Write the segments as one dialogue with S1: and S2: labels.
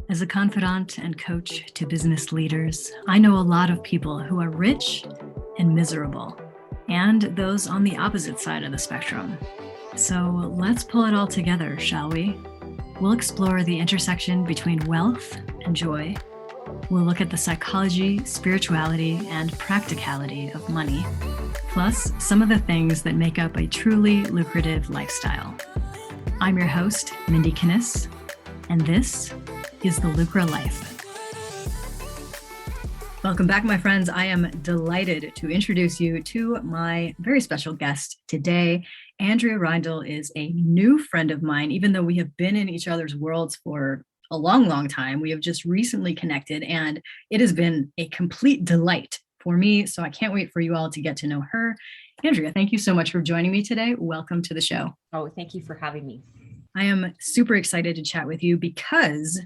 S1: As a confidant and coach to business leaders, I know a lot of people who are rich and miserable, and those on the opposite side of the spectrum. So let's pull it all together, shall we? We'll explore the intersection between wealth and joy. We'll look at the psychology, spirituality, and practicality of money, plus some of the things that make up a truly lucrative lifestyle. I'm your host, Mindy Kinnis, and this is the Lucra Life. Welcome back, my friends. I am delighted to introduce you to my very special guest today. Andrea Reindl is a new friend of mine, even though we have been in each other's worlds for a long, long time. We have just recently connected, and it has been a complete delight for me. So I can't wait for you all to get to know her. Andrea, thank you so much for joining me today. Welcome to the show.
S2: Oh, thank you for having me.
S1: I am super excited to chat with you because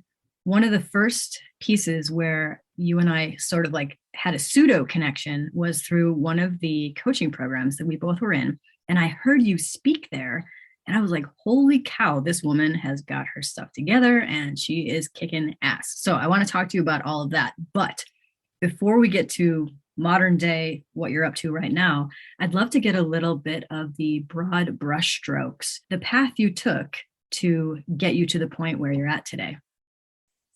S1: one of the first pieces where you and I sort of like had a pseudo connection was through one of the coaching programs that we both were in. And I heard you speak there and I was like, holy cow, this woman has got her stuff together and she is kicking ass. So I want to talk to you about all of that. But before we get to modern day, what you're up to right now, I'd love to get a little bit of the broad brushstrokes, the path you took to get you to the point where you're at today.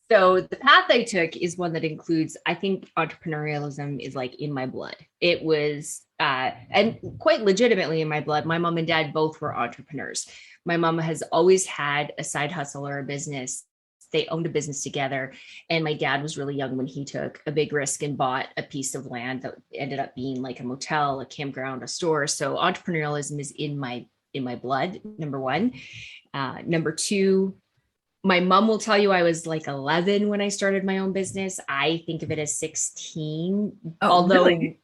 S2: So the path I took is one that includes, I think entrepreneurialism is like in my blood. It was, and quite legitimately in my blood. My mom and dad both were entrepreneurs. My mom has always had a side hustle or a business. They owned a business together. And my dad was really young when he took a big risk and bought a piece of land that ended up being like a motel, a campground, a store. So entrepreneurialism is in my blood, number one. Number two, my mom will tell you I was like 11 when I started my own business. I think of it as 16. Although
S1: really?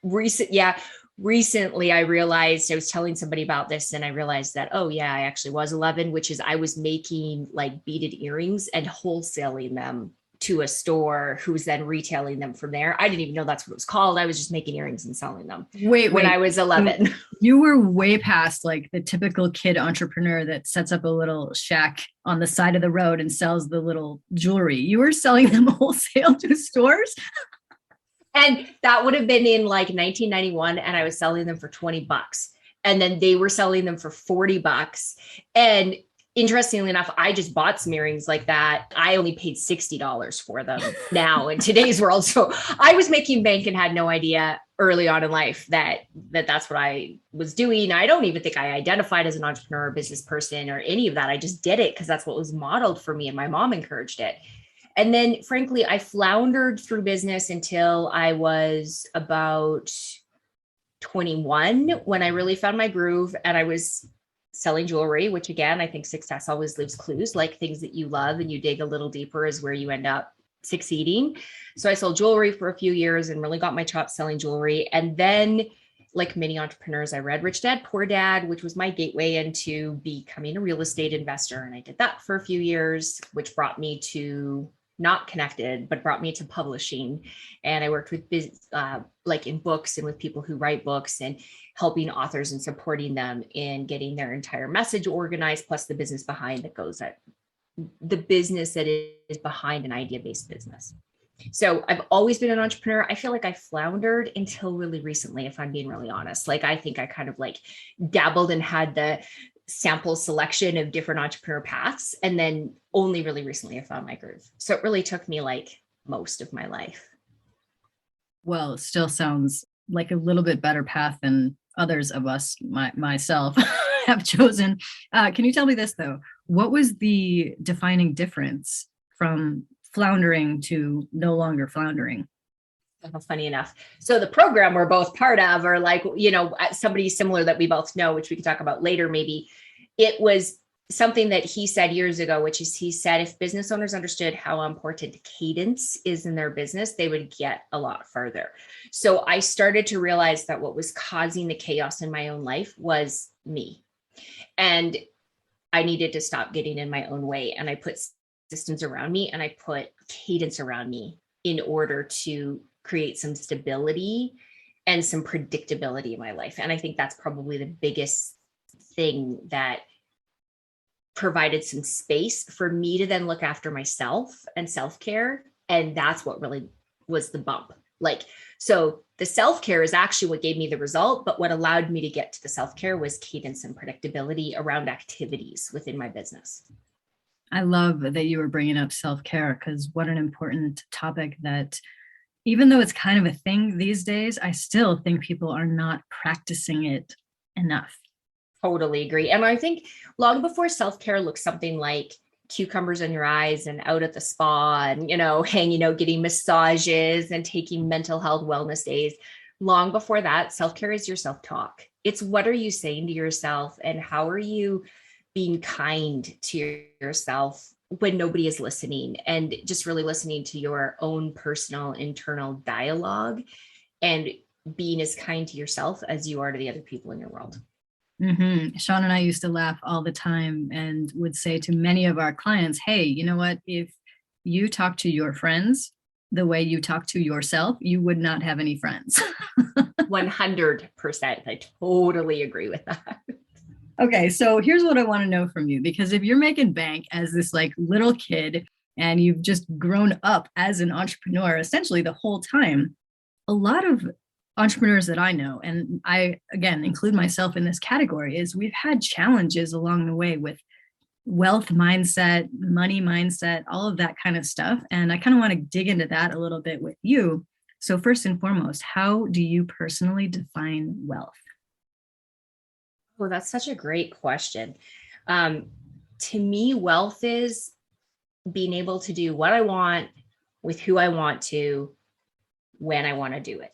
S2: Recently I realized, I was telling somebody about this and I realized that, oh yeah, I actually was 11, which is I was making like beaded earrings and wholesaling them to a store who was then retailing them from there. I didn't even know that's what it was called. I was just making earrings and selling them when I was 11.
S1: You were way past like the typical kid entrepreneur that sets up a little shack on the side of the road and sells the little jewelry. You were selling them wholesale to stores.
S2: And that would have been in like 1991. And I was selling them for $20. And then they were selling them for $40. And interestingly enough, I just bought some earrings like that. I only paid $60 for them now in today's world. So I was making bank and had no idea early on in life that's what I was doing. I don't even think I identified as an entrepreneur or business person or any of that. I just did it because that's what was modeled for me and my mom encouraged it. And then frankly, I floundered through business until I was about 21 when I really found my groove and I was selling jewelry, which again, I think success always leaves clues, like things that you love and you dig a little deeper is where you end up succeeding. So I sold jewelry for a few years and really got my chops selling jewelry. And then like many entrepreneurs, I read Rich Dad, Poor Dad, which was my gateway into becoming a real estate investor. And I did that for a few years, which brought me to not connected, but brought me to publishing. And I worked with like in books and with people who write books and helping authors and supporting them in getting their entire message organized, plus the business behind that goes at the business that is behind an idea-based business. So I've always been an entrepreneur. I feel like I floundered until really recently, if I'm being really honest. Like I think I kind of like dabbled and had the sample selection of different entrepreneur paths. And then only really recently I found my groove. So it really took me like most of my life.
S1: Well, it still sounds like a little bit better path than others of us, myself, have chosen. Can you tell me this though? What was the defining difference from floundering to no longer floundering?
S2: Funny enough. So the program we're both part of, or like, somebody similar that we both know, which we can talk about later, maybe it was something that he said years ago, which is he said, if business owners understood how important cadence is in their business, they would get a lot further. So I started to realize that what was causing the chaos in my own life was me. And I needed to stop getting in my own way. And I put systems around me and I put cadence around me in order to create some stability and some predictability in my life. And I think that's probably the biggest thing that provided some space for me to then look after myself and self-care. And that's what really was the bump. Like, so the self-care is actually what gave me the result, but what allowed me to get to the self-care was cadence and predictability around activities within my business.
S1: I love that you were bringing up self-care, because what an important topic that, even though it's kind of a thing these days, I still think people are not practicing it enough.
S2: Totally agree. And I think long before self-care looks something like cucumbers in your eyes and out at the spa and, hanging out, getting massages and taking mental health wellness days, long before that, self-care is your self-talk. It's what are you saying to yourself and how are you being kind to yourself when nobody is listening, and just really listening to your own personal internal dialogue and being as kind to yourself as you are to the other people in your world.
S1: Mm-hmm. Sean and I used to laugh all the time and would say to many of our clients, hey, you know what? If you talk to your friends the way you talk to yourself, you would not have any friends.
S2: 100%. I totally agree with that.
S1: Okay, so here's what I want to know from you, because if you're making bank as this like little kid and you've just grown up as an entrepreneur essentially the whole time, a lot of entrepreneurs that I know, and I again include myself in this category, is we've had challenges along the way with wealth mindset, money mindset, all of that kind of stuff. And I kind of want to dig into that a little bit with you. So first and foremost, how do you personally define wealth?
S2: Oh, that's such a great question. To me, wealth is being able to do what I want with who I want to, when I want to do it.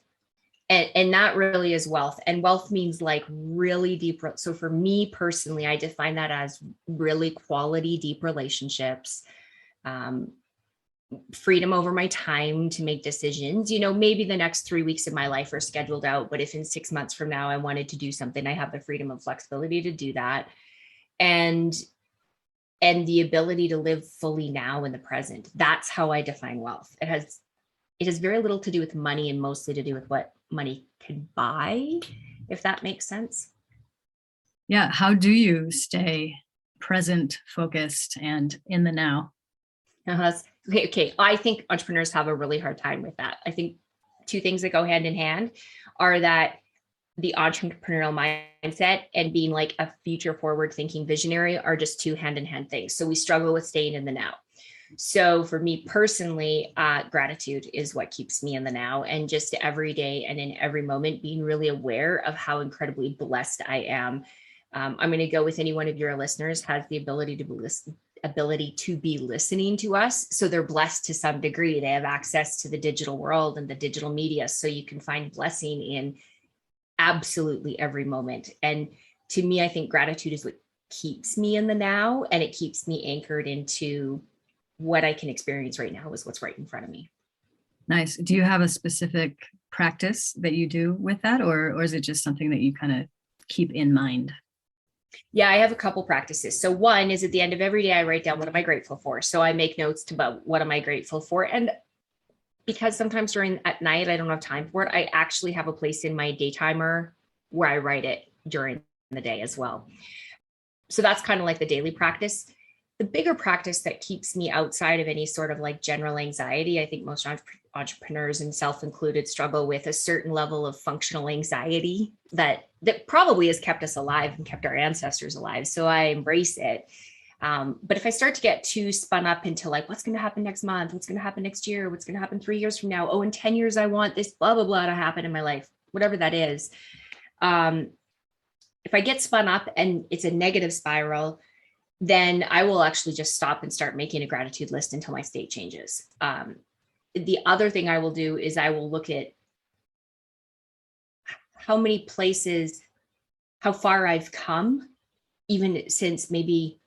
S2: And that really is wealth. And wealth means like really deep. So for me personally, I define that as really quality, deep relationships, freedom over my time to make decisions. Maybe the next 3 weeks of my life are scheduled out, but if in 6 months from now I wanted to do something, I have the freedom and flexibility to do that. And the ability to live fully now in the present. That's how I define wealth. It has very little to do with money and mostly to do with what money can buy, if that makes sense.
S1: Yeah. How do you stay present, focused, and in the now?
S2: Okay. I think entrepreneurs have a really hard time with that. I think two things that go hand in hand are that the entrepreneurial mindset and being like a future forward thinking visionary are just two hand in hand things. So we struggle with staying in the now. So for me personally, gratitude is what keeps me in the now, and just every day and in every moment being really aware of how incredibly blessed I am. I'm going to go with any one of your listeners has the ability to be listening to us. So they're blessed to some degree. They have access to the digital world and the digital media. So you can find blessing in absolutely every moment. And to me, I think gratitude is what keeps me in the now, and it keeps me anchored into what I can experience right now is what's right in front of me.
S1: Nice. Do you have a specific practice that you do with that, or is it just something that you kind of keep in mind?
S2: Yeah, I have a couple practices. So one is at the end of every day, I write down what am I grateful for. So I make notes about what am I grateful for. And because sometimes at night, I don't have time for it, I actually have a place in my day timer where I write it during the day as well. So that's kind of like the daily practice. The bigger practice that keeps me outside of any sort of like general anxiety, I think most entrepreneurs, and self included, struggle with a certain level of functional anxiety that probably has kept us alive and kept our ancestors alive. So I embrace it. But if I start to get too spun up into like, what's going to happen next month? What's going to happen next year? What's going to happen 3 years from now? Oh, in 10 years, I want this blah, blah, blah to happen in my life, whatever that is. If I get spun up and it's a negative spiral, then I will actually just stop and start making a gratitude list until my state changes. The other thing I will do is I will look at how many places, how far I've come, even since maybe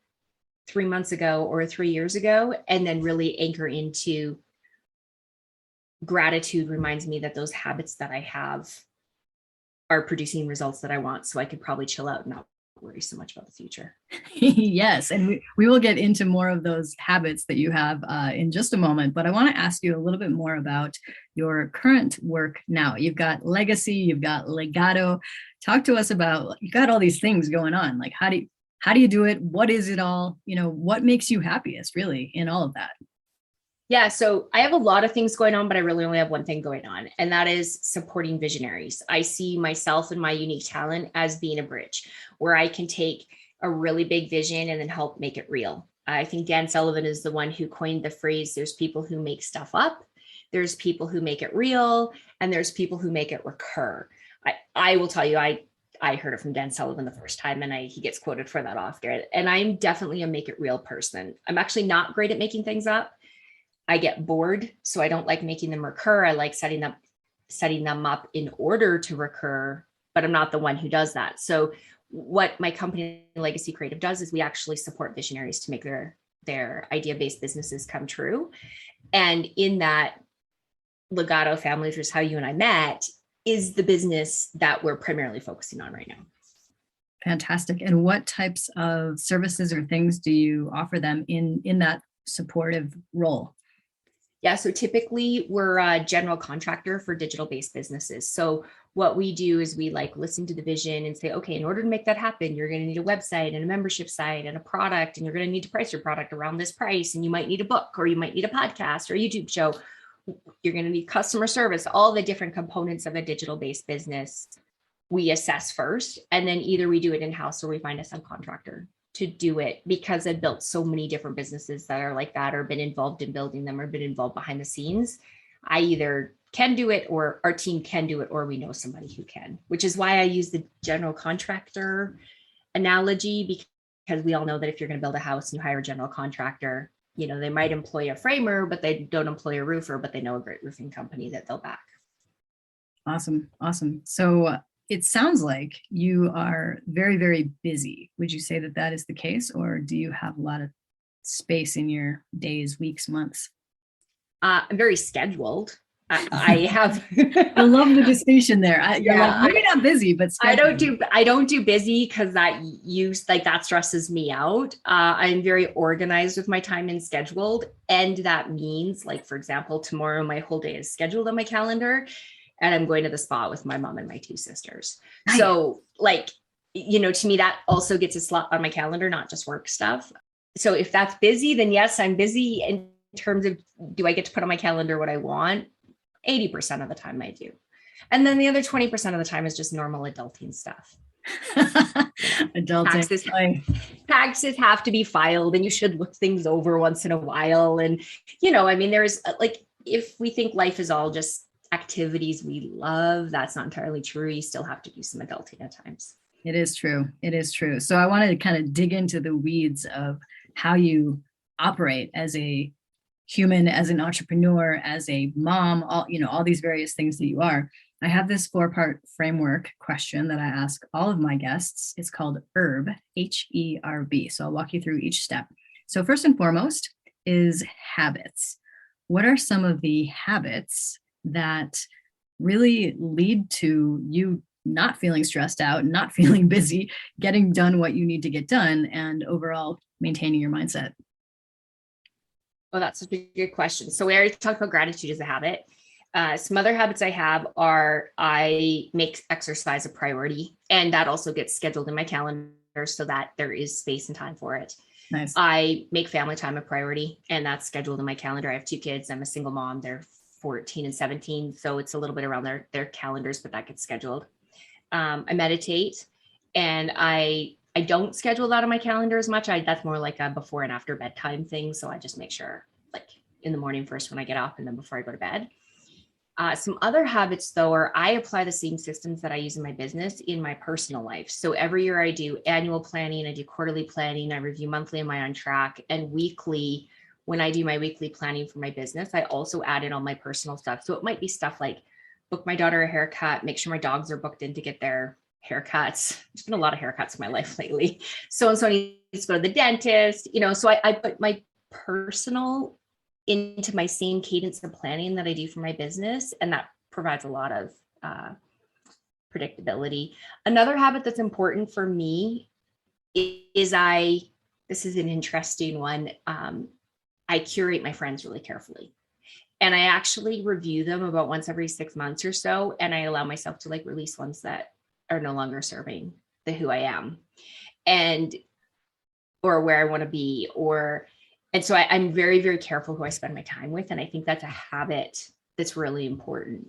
S2: 3 months ago or 3 years ago, and then really anchor into gratitude reminds me that those habits that I have are producing results that I want. So I could probably chill out and not worry so much about the future.
S1: Yes. And we will get into more of those habits that you have in just a moment. But I want to ask you a little bit more about your current work now. You've got legacy, you've got legato. Talk to us about, you got all these things going on. Like, how how do you do it? What is it all? What makes you happiest really in all of that?
S2: Yeah, so I have a lot of things going on, but I really only have one thing going on, and that is supporting visionaries. I see myself and my unique talent as being a bridge where I can take a really big vision and then help make it real. I think Dan Sullivan is the one who coined the phrase, there's people who make stuff up, there's people who make it real, and there's people who make it recur. I will tell you, I heard it from Dan Sullivan the first time, and he gets quoted for that often. And I'm definitely a make it real person. I'm actually not great at making things up. I get bored, so I don't like making them recur. I like setting them up in order to recur, but I'm not the one who does that. So what my company Legacy Creative does is we actually support visionaries to make their idea-based businesses come true. And in that, Legato Family, which is how you and I met, is the business that we're primarily focusing on right now.
S1: Fantastic. And what types of services or things do you offer them in that supportive role?
S2: Yeah, so typically we're a general contractor for digital-based businesses. So what we do is we listen to the vision and say, okay, in order to make that happen, you're going to need a website and a membership site and a product, and you're going to need to price your product around this price. And you might need a book, or you might need a podcast or a YouTube show. You're going to need customer service, all the different components of a digital-based business we assess first. And then either we do it in-house or we find a subcontractor to do it, because I've built so many different businesses that are like that, or been involved in building them, or been involved behind the scenes. I either can do it, or our team can do it, or we know somebody who can, which is why I use the general contractor analogy, because we all know that if you're going to build a house and you hire a general contractor, they might employ a framer, but they don't employ a roofer, but they know a great roofing company that they'll back.
S1: Awesome. So it sounds like you are very, very busy. Would you say that is the case, or do you have a lot of space in your days, weeks, months?
S2: I'm very scheduled. I have.
S1: I love the distinction there. You're maybe not busy, but scheduled.
S2: I don't do busy, because that stresses me out. I'm very organized with my time and scheduled, and that means, for example, tomorrow my whole day is scheduled on my calendar. And I'm going to the spa with my mom and my two sisters. Nice. So to me, that also gets a slot on my calendar, not just work stuff. So if that's busy, then yes, I'm busy. In terms of, do I get to put on my calendar what I want? 80% of the time I do. And then the other 20% of the time is just normal adulting stuff.
S1: Adulting.
S2: Taxes have to be filed, and you should look things over once in a while. And, there's if we think life is all just activities we love, that's not entirely true. You still have to do some adulting at times.
S1: It is true. So I wanted to kind of dig into the weeds of how you operate as a human, as an entrepreneur, as a mom, all these various things that you are. I have this 4-part framework question that I ask all of my guests. It's called HERB, H-E-R-B. So I'll walk you through each step. So first and foremost is habits. What are some of the habits that really lead to you not feeling stressed out, not feeling busy, getting done what you need to get done, and overall maintaining your mindset?
S2: Well, that's such a good question. So we already talked about gratitude as a habit. Some other habits I have are I make exercise a priority, and that also gets scheduled in my calendar so that there is space and time for it.
S1: Nice.
S2: I make family time a priority, and that's scheduled in my calendar. I have 2 kids. I'm a single mom. They're 14 and 17. So it's a little bit around their calendars, but that gets scheduled. I meditate, and I don't schedule that on my calendar as much. That's more like a before and after bedtime thing. So I just make sure in the morning first when I get up, and then before I go to bed. Some other habits though, are I apply the same systems that I use in my business in my personal life. So every year I do annual planning, I do quarterly planning, I review monthly, am I on track, and weekly. When I do my weekly planning for my business, I also add in all my personal stuff. So it might be stuff like book my daughter a haircut, make sure my dogs are booked in to get their haircuts. There's been a lot of haircuts in my life lately. So-and-so needs to go to the dentist, so I put my personal into my same cadence of planning that I do for my business. And that provides a lot of predictability. Another habit that's important for me is this is an interesting one. I curate my friends really carefully, and I actually review them about once every 6 months or so. And I allow myself to release ones that are no longer serving who I am. And or where I want to be, and so I'm very, very careful who I spend my time with. And I think that's a habit that's really important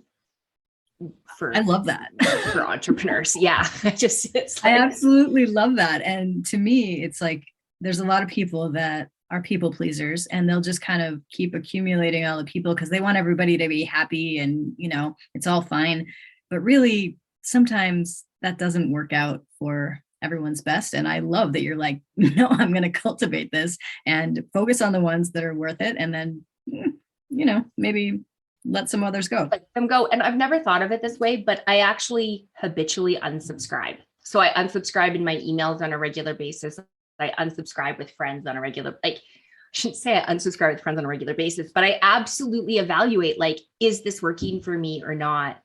S1: I love that
S2: for entrepreneurs. Yeah.
S1: I absolutely love that. And to me, it's like, there's a lot of people that are people pleasers and they'll just kind of keep accumulating all the people because they want everybody to be happy and, it's all fine. But really, sometimes that doesn't work out for everyone's best. And I love that you're like, no, I'm going to cultivate this and focus on the ones that are worth it. And then, maybe let some others go.
S2: Let them go. And I've never thought of it this way, but I actually habitually unsubscribe. So I unsubscribe in my emails on a regular basis. I unsubscribe with friends on a regular, I shouldn't say I unsubscribe with friends on a regular basis, but I absolutely evaluate, like, is this working for me or not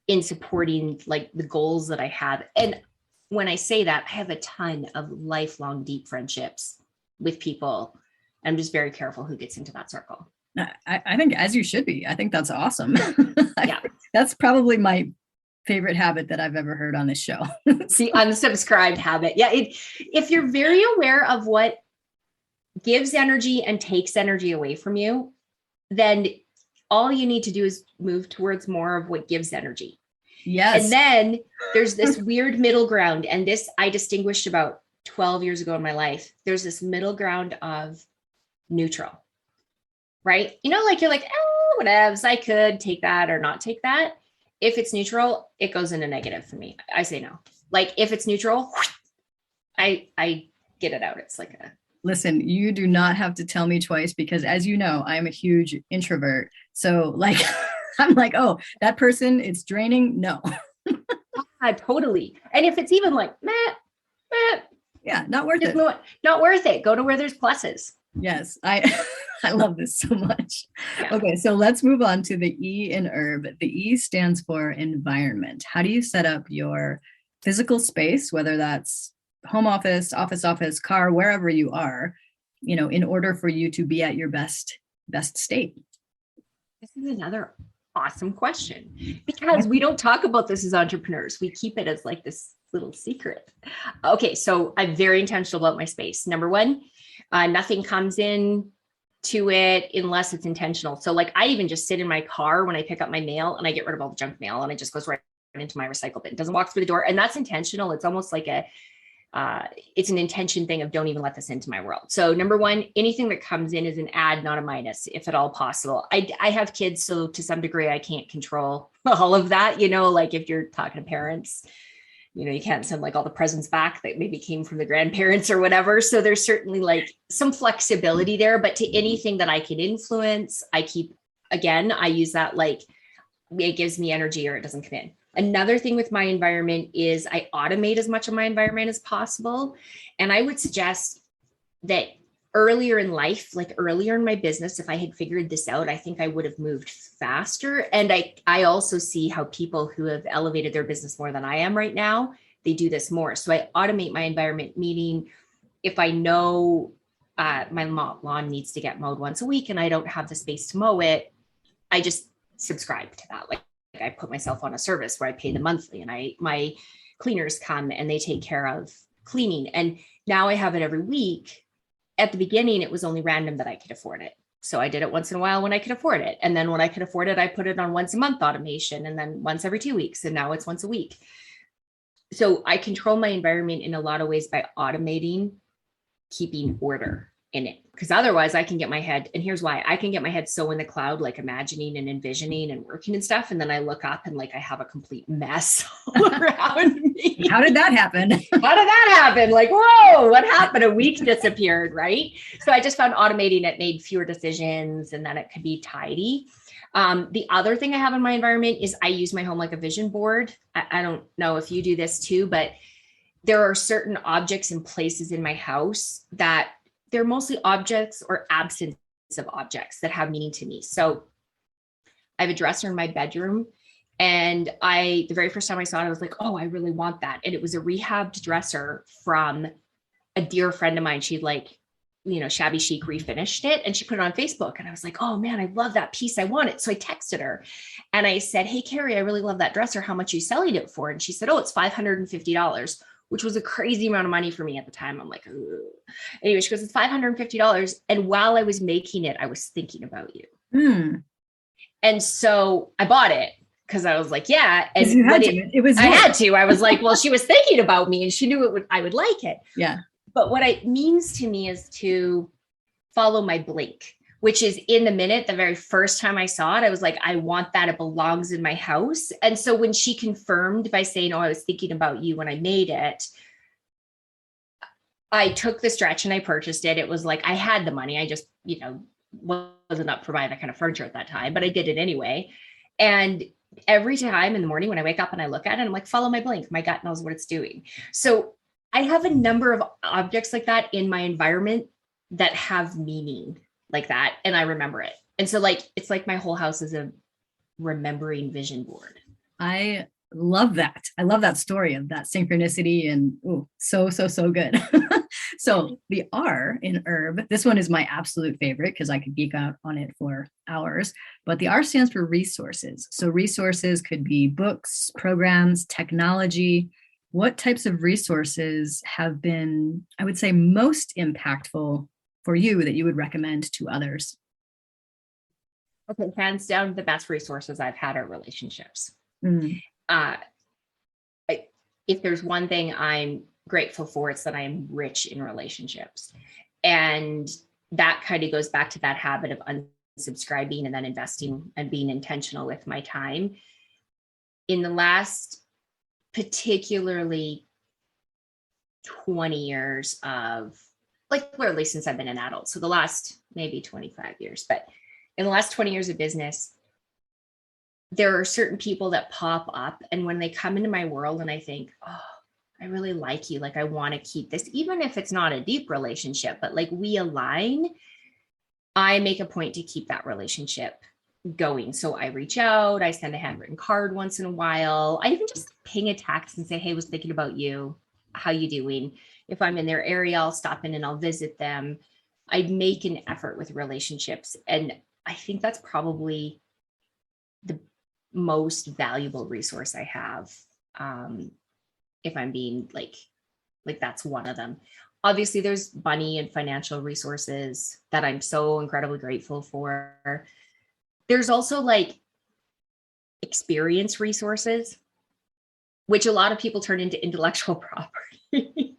S2: in supporting like the goals that I have? And when I say that, I have a ton of lifelong deep friendships with people. I'm just very careful who gets into that circle.
S1: I think as you should be. I think that's awesome.
S2: Yeah.
S1: That's probably my favorite habit that I've ever heard on this show.
S2: The unsubscribed habit. Yeah. If you're very aware of what gives energy and takes energy away from you, then all you need to do is move towards more of what gives energy.
S1: Yes.
S2: And then there's this weird middle ground. And this I distinguished about 12 years ago in my life. There's this middle ground of neutral, right? Like you're like, oh, whatevs, I could take that or not take that. If it's neutral, it goes into negative for me. I say no. Like if it's neutral, I get it out. It's like
S1: listen, you do not have to tell me twice because as you know, I'm a huge introvert. So like, I'm like, oh, that person, it's draining. No.
S2: Totally. And if it's even like, meh,
S1: yeah, not worth it.
S2: Not worth it. Go to where there's pluses.
S1: Yes. I love this so much. Yeah. Okay. So let's move on to the E in HERB. The E stands for environment. How do you set up your physical space, whether that's home office, car, wherever you are, in order for you to be at your best state?
S2: This is another awesome question because we don't talk about this as entrepreneurs. We keep it as like this little secret. Okay. So I'm very intentional about my space. Number one, nothing comes in to it unless it's intentional. So like I even just sit in my car when I pick up my mail and I get rid of all the junk mail and it just goes right into my recycle bin. It doesn't walk through the door. And that's intentional. It's almost like it's an intention thing of don't even let this into my world. So number one, anything that comes in is an add, not a minus, if at all possible. I have kids, so to some degree, I can't control all of that. Like if you're talking to parents, you can't send like all the presents back that maybe came from the grandparents or whatever. So there's certainly like some flexibility there, but to anything that I can influence, I use that like it gives me energy or it doesn't come in. Another thing with my environment is I automate as much of my environment as possible. And I would suggest that earlier in life, like earlier in my business, if I had figured this out, I think I would have moved faster. And I also see how people who have elevated their business more than I am right now, they do this more. So I automate my environment, meaning if I know my lawn needs to get mowed once a week and I don't have the space to mow it, I just subscribe to that. Like I put myself on a service where I pay them monthly and my cleaners come and they take care of cleaning. And now I have it every week. At the beginning, it was only random that I could afford it. So I did it once in a while when I could afford it. And then when I could afford it, I put it on once a month automation and then once every 2 weeks. And now it's once a week. So I control my environment in a lot of ways by automating, keeping order in it. Because otherwise I can get my head, and here's why, I can get my head so in the cloud, like imagining and envisioning and working and stuff. And then I look up and like I have a complete mess all around me.
S1: How did that happen?
S2: How did that happen? Like, whoa, what happened? A week disappeared, right? So I just found automating it made fewer decisions and then it could be tidy. The other thing I have in my environment is I use my home like a vision board. I don't know if you do this too, but there are certain objects and places in my house that they're mostly objects or absence of objects that have meaning to me. So I have a dresser in my bedroom and the very first time I saw it, I was like, oh, I really want that. And it was a rehabbed dresser from a dear friend of mine. She'd like, shabby chic refinished it and she put it on Facebook. And I was like, oh man, I love that piece. I want it. So I texted her and I said, hey, Carrie, I really love that dresser. How much are you selling it for? And she said, oh, it's $550. which was a crazy amount of money for me at the time. I'm like, ugh. Anyway, she goes, it's $550. And while I was making it, I was thinking about you. And so I bought it because I was like, yeah. And
S1: you had to. It was
S2: I had to. I was like, well, she was thinking about me and she knew I would like it.
S1: Yeah.
S2: But what it means to me is to follow my blink, which is in the minute, the very first time I saw it, I was like, I want that. It belongs in my house. And so when she confirmed by saying, oh, I was thinking about you when I made it, I took the stretch and I purchased it. It was like, I had the money. I just, wasn't up for buying that kind of furniture at that time, but I did it anyway. And every time in the morning when I wake up and I look at it, I'm like, follow my blink. My gut knows what it's doing. So I have a number of objects like that in my environment that have meaning like that. And I remember it. And so it's like my whole house is a remembering vision board.
S1: I love that. I love that story of that synchronicity and so good. So the R in herb, this one is my absolute favorite because I could geek out on it for hours, but the R stands for resources. So resources could be books, programs, technology. What types of resources have been, I would say, most impactful for you that you would recommend to others?
S2: Okay, hands down, the best resources I've had are relationships. If there's one thing I'm grateful for, it's that I am rich in relationships. And that kind of goes back to that habit of unsubscribing and then investing and being intentional with my time. In the last particularly 20 years of literally since I've been an adult. So the last maybe 25 years, but in the last 20 years of business, there are certain people that pop up. And when they come into my world and I think, oh, I really like you. I want to keep this, even if it's not a deep relationship, but we align, I make a point to keep that relationship going. So I reach out, I send a handwritten card once in a while. I even just ping a text and say, hey, was thinking about you. How you doing? If I'm in their area, I'll stop in and I'll visit them. I make an effort with relationships. And I think that's probably the most valuable resource I have. If I'm being that's one of them. Obviously there's money and financial resources that I'm so incredibly grateful for. There's also experience resources, which a lot of people turn into intellectual property.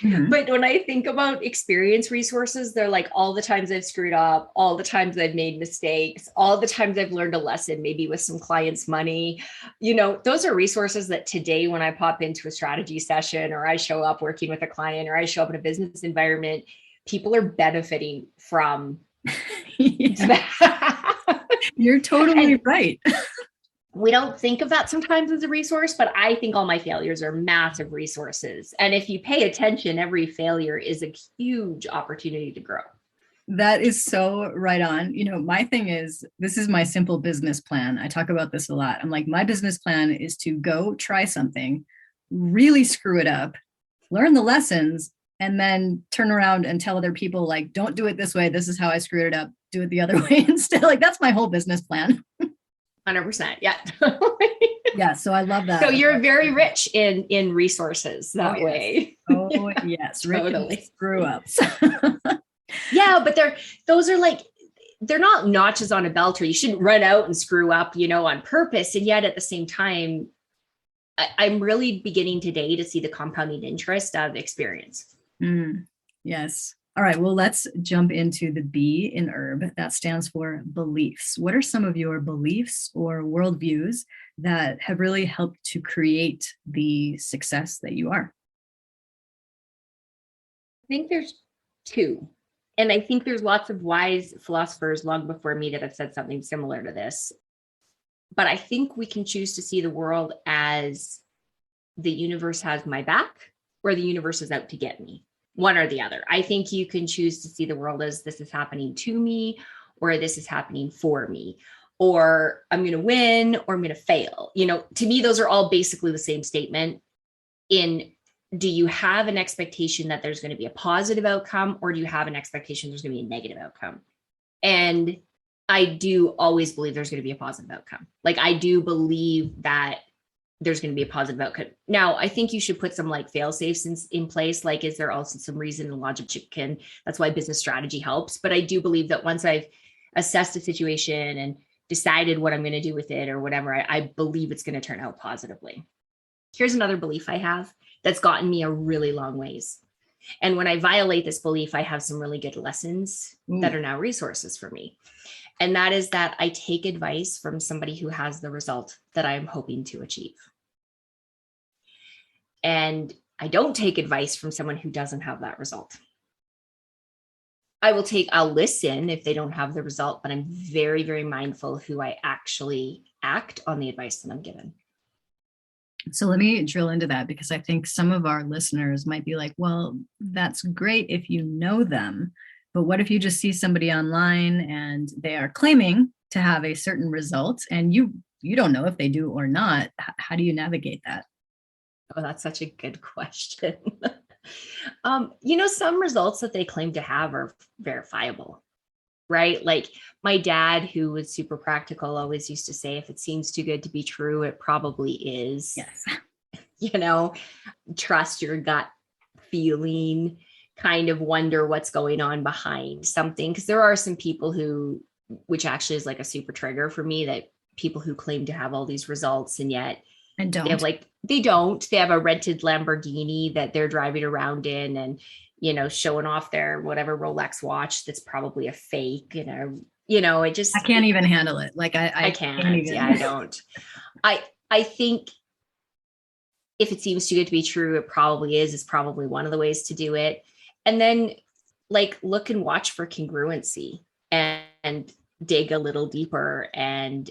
S2: Mm-hmm. But when I think about experience resources, they're all the times I've screwed up, all the times I've made mistakes, all the times I've learned a lesson, maybe with some clients' money. Those are resources that today, when I pop into a strategy session or I show up working with a client or I show up in a business environment, people are benefiting from.
S1: You're totally right.
S2: We don't think of that sometimes as a resource, but I think all my failures are massive resources. And if you pay attention, every failure is a huge opportunity to grow.
S1: That is so right on. My thing is, this is my simple business plan. I talk about this a lot. I'm like, my business plan is to go try something, really screw it up, learn the lessons, and then turn around and tell other people, don't do it this way. This is how I screwed it up. Do it the other way instead. That's my whole business plan.
S2: 100%. Yeah.
S1: Yeah. So I love that.
S2: So you're very rich in resources that way.
S1: Oh yes. Totally. Screw ups.
S2: Yeah. But those are they're not notches on a belt, or you shouldn't run out and screw up, on purpose. And yet at the same time, I'm really beginning today to see the compounding interest of experience.
S1: Yes. All right, well, let's jump into the B in herb. That stands for beliefs. What are some of your beliefs or worldviews that have really helped to create the success that you are?
S2: I think there's two. And I think there's lots of wise philosophers long before me that have said something similar to this. But I think we can choose to see the world as the universe has my back or the universe is out to get me. One or the other. I think you can choose to see the world as this is happening to me, or this is happening for me, or I'm going to win, or I'm going to fail. To me, those are all basically the same statement. Do you have an expectation that there's going to be a positive outcome, or do you have an expectation there's going to be a negative outcome? And I do always believe there's going to be a positive outcome. I do believe that there's going to be a positive outcome. Now, I think you should put some like fail safes in place. Like, is there also some reason and logic that's why business strategy helps. But I do believe that once I've assessed a situation and decided what I'm going to do with it or whatever, I believe it's going to turn out positively. Here's another belief I have that's gotten me a really long ways. And when I violate this belief, I have some really good lessons that are now resources for me. And that is that I take advice from somebody who has the result that I'm hoping to achieve. And I don't take advice from someone who doesn't have that result. I'll listen if they don't have the result, but I'm very, very mindful who I actually act on the advice that I'm given.
S1: So let me drill into that, because I think some of our listeners might be like, well, that's great if you know them, but what if you just see somebody online and they are claiming to have a certain result and you don't know if they do or not? How do you navigate that?
S2: Oh, that's such a good question. Some results that they claim to have are verifiable, right? Like my dad, who was super practical, always used to say, if it seems too good to be true, it probably is.
S1: Yes.
S2: Trust your gut feeling, kind of wonder what's going on behind something. Because there are some people which actually is like a super trigger for me, that people who claim to have all these results and yet
S1: and don't.
S2: They have a rented Lamborghini that they're driving around in and, showing off their whatever Rolex watch that's probably a fake, I
S1: can't even handle it. Like I
S2: can't. Yeah, I don't. I think if it seems too good to be true, it probably is. It's probably one of the ways to do it. And then look and watch for congruency and dig a little deeper and,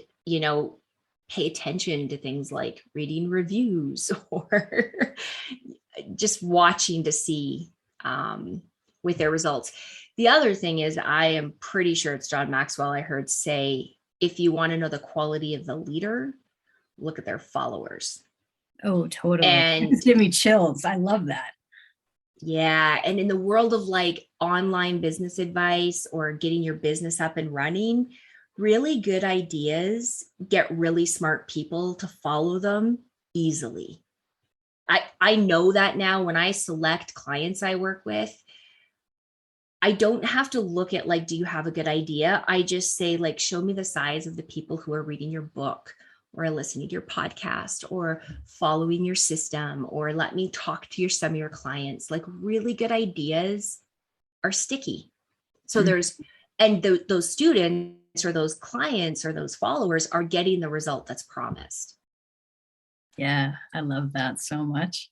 S2: pay attention to things like reading reviews or just watching to see with their results. The other thing is, I am pretty sure it's John Maxwell I heard say, if you want to know the quality of the leader, look at their followers.
S1: Oh, totally.
S2: And
S1: it's giving me chills. I love that.
S2: Yeah. And in the world of online business advice or getting your business up and running, really good ideas get really smart people to follow them easily. I know that now when I select clients I work with, I don't have to look at do you have a good idea? I just say show me the size of the people who are reading your book or listening to your podcast or following your system, or let me talk to some of your clients. Really good ideas are sticky. So those students or those clients or those followers are getting the result that's promised.
S1: Yeah, I love that so much.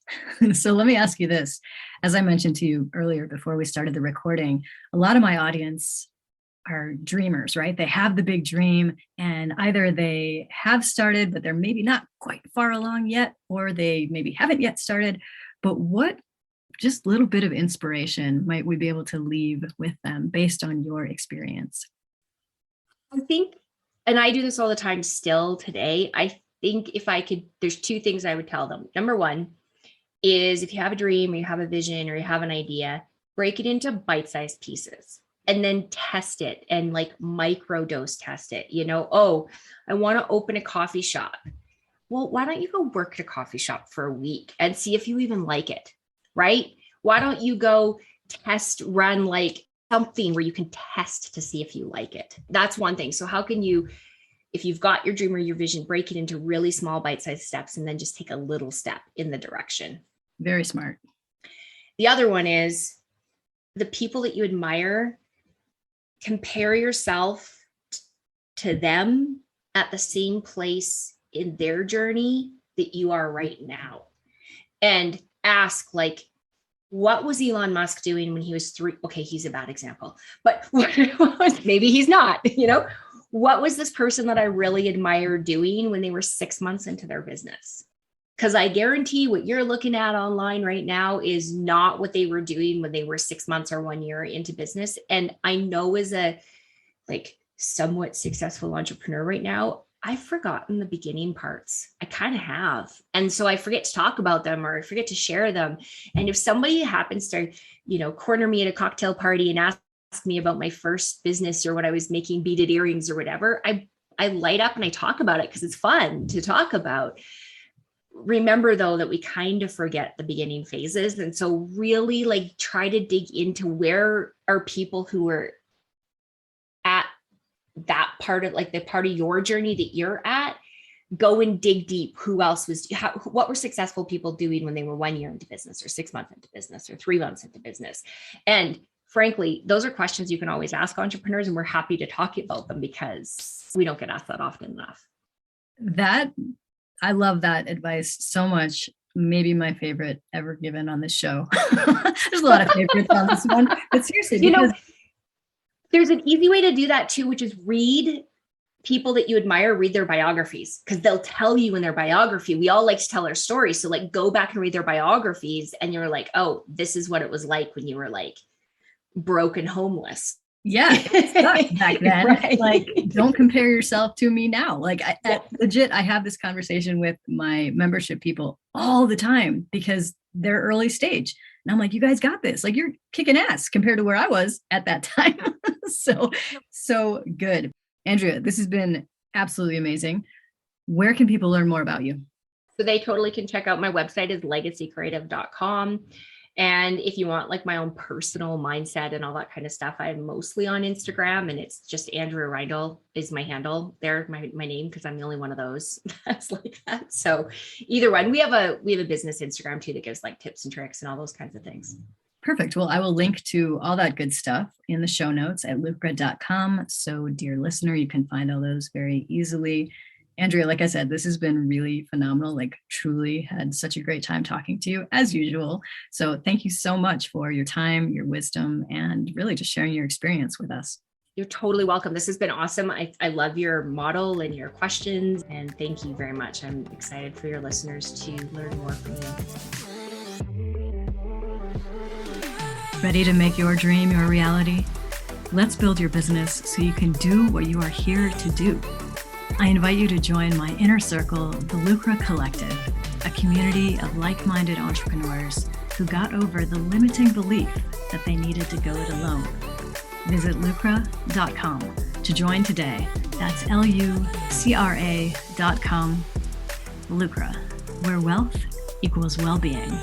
S1: So let me ask you this. As I mentioned to you earlier before we started the recording, a lot of my audience are dreamers, right? They have the big dream and either they have started, but they're maybe not quite far along yet, or they maybe haven't yet started. But what just little bit of inspiration might we be able to leave with them based on your experience?
S2: I think, and I do this all the time still today, I think if I could, there's two things I would tell them. Number one is, if you have a dream or you have a vision or you have an idea, break it into bite-sized pieces and then test it and micro dose test it. I want to open a coffee shop. Well, why don't you go work at a coffee shop for a week and see if you even like it, right? Why don't you go run something where you can test to see if you like it? That's one thing. So how can you, if you've got your dream or your vision, break it into really small bite-sized steps and then just take a little step in the direction?
S1: Very smart.
S2: The other one is, the people that you admire, compare yourself to them at the same place in their journey that you are right now. And ask, what was Elon Musk doing when he was 3? Okay, he's a bad example, but maybe he's not, what was this person that I really admire doing when they were 6 months into their business? Because I guarantee what you're looking at online right now is not what they were doing when they were 6 months or 1 year into business. And I know, as a somewhat successful entrepreneur right now, I've forgotten the beginning parts. I kind of have. And so I forget to talk about them, or I forget to share them. And if somebody happens to, corner me at a cocktail party and ask me about my first business or what I was making beaded earrings or whatever, I light up and I talk about it because it's fun to talk about. remember though that we kind of forget the beginning phases. And so really like try to dig into where are people who are at that part of like the part of your journey that you're at. Go and dig deep. Who else was, what were successful people doing when they were 1 year into business or 6 months into business or 3 months into business? And frankly, those are questions you can always ask entrepreneurs, and we're happy to talk about them because we don't get asked that often enough.
S1: I love that advice so much. Maybe my favorite ever given on this show. There's a lot of favorites on this one, but seriously, because
S2: there's an easy way to do that too, which is read people that you admire, read their biographies, because they'll tell you in their biography. We all like to tell our stories. So like go back and read their biographies and you're like, oh, this is what it was like when you were like broke and homeless.
S1: Yeah, it sucked back then.
S2: Right.
S1: Like, don't compare yourself to me now. Like, legit, I have this conversation with my membership people all the time because they're early stage. And I'm like, you guys got this. Like, you're kicking ass compared to where I was at that time. So good. Andrea, this has been absolutely amazing. Where can people learn more about you?
S2: So they totally can check out my website is legacycreative.com. And if you want like my own personal mindset and all that kind of stuff, I'm mostly on Instagram, and it's just Andrea Reindl is my handle there, my name, because I'm the only one of those that's like that. So either one. We have a business Instagram too that gives like tips and tricks and all those kinds of things.
S1: Perfect. Well, I will link to all that good stuff in the show notes at lucra.com. So dear listener, you can find all those very easily. Andrea, like I said, this has been really phenomenal. Like, truly had such a great time talking to you as usual. So thank you so much for your time, your wisdom, and really just sharing your experience with us.
S2: You're totally welcome. This has been awesome. I love your model and your questions, and thank you very much. I'm excited for your listeners to learn more from you.
S1: Ready to make your dream your reality? Let's build your business so you can do what you are here to do. I invite you to join my inner circle, the Lucra Collective, a community of like-minded entrepreneurs who got over the limiting belief that they needed to go it alone. Visit lucra.com to join today. That's lucra.com. Lucra, where wealth equals well-being.